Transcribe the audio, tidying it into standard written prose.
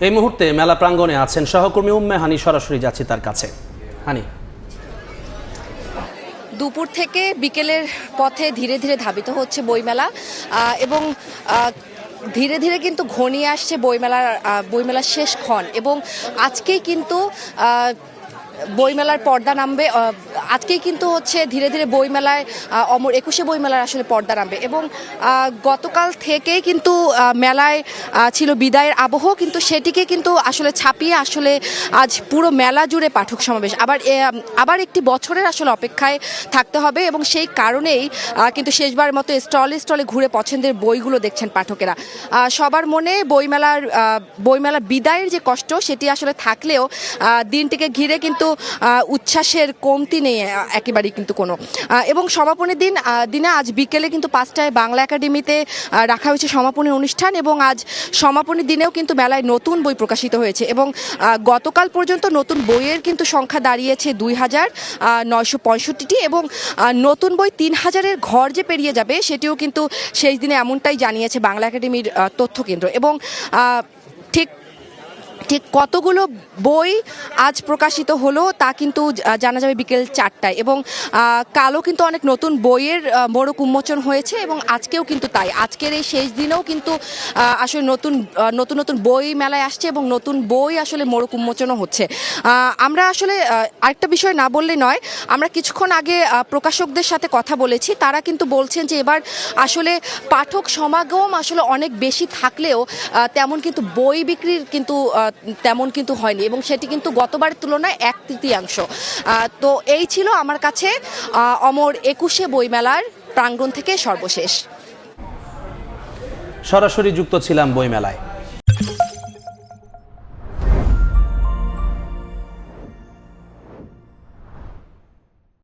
এই মুহূর্তে মেলা প্রাঙ্গণে আছেন সহকর্মী উম্মে হানি, সরাসরি যাচ্ছি তার কাছে। হানি, দুপুর থেকে বিকেলের পথে ধীরে ধীরে ধাবিত হচ্ছে বইমেলা এবং ধীরে ধীরে কিন্তু ঘনিয়ে আসছে বইমেলার শেষ ক্ষণ এবং আজকেই কিন্তু বইমেলার পর্দা নামবে। আজকেই কিন্তু হচ্ছে ধীরে ধীরে বইমেলায় অমর একুশে বইমেলার আসলে পর্দা নামবে এবং গতকাল থেকেই কিন্তু মেলায় ছিল বিদায়ের আবহ, কিন্তু সেটিকে কিন্তু আসলে ছাপিয়ে আসলে আজ পুরো মেলা জুড়ে পাঠক সমাবেশ। আবার একটি বছরের আসলে অপেক্ষায় থাকতে হবে এবং সেই কারণেই কিন্তু শেষবার মতো স্টলে স্টলে ঘুরে পছন্দের বইগুলো দেখছেন পাঠকেরা। সবার মনে বইমেলার বিদায়ের যে কষ্ট সেটি আসলে থাকলেও দিনটিকে ঘিরে কিন্তু উচ্ছ্বাসের কমতি নেই একেবারেই কিন্তু কোনো। এবং সমাপনী দিনে আজ বিকেলে কিন্তু 5টায় বাংলা একাডেমিতে রাখা হয়েছে সমাপনী অনুষ্ঠান এবং আজ সমাপনী দিনেও কিন্তু মেলায় নতুন বই প্রকাশিত হয়েছে এবং গতকাল পর্যন্ত নতুন বইয়ের কিন্তু সংখ্যা দাঁড়িয়েছে 2,965টি এবং নতুন বই 3,000-এর ঘর যে পেরিয়ে যাবে সেটিও কিন্তু শেষ দিনে এমনটাই জানিয়েছে বাংলা একাডেমির তথ্য কেন্দ্র। এবং ঠিক কতগুলো বই আজ প্রকাশিত হলো তা কিন্তু জানা যাবে বিকেল 4টায় এবং কালও কিন্তু অনেক নতুন বইয়ের মোড়ক উন্মোচন হয়েছে এবং আজকেও কিন্তু তাই। আজকের এই শেষ দিনেও কিন্তু আসলে নতুন বই মেলায় আসছে এবং নতুন বই আসলে মোড়ক উন্মোচনও হচ্ছে। আমরা আসলে আরেকটা বিষয় না বললে নয়, আমরা কিছুক্ষণ আগে প্রকাশকদের সাথে কথা বলেছি, তারা কিন্তু বলছেন যে এবার আসলে পাঠক সমাগম আসলে অনেক বেশি থাকলেও তেমন কিন্তু বই বিক্রির কিন্তু তেমন কিন্তু হয়নি এবং সেটি কিন্তু গতবারের তুলনায় 1/3। তো এই ছিল আমার কাছে অমর একুশে বইমেলার প্রাঙ্গণ থেকে সর্বশেষ। সরাসরি যুক্ত ছিলাম বইমেলায়।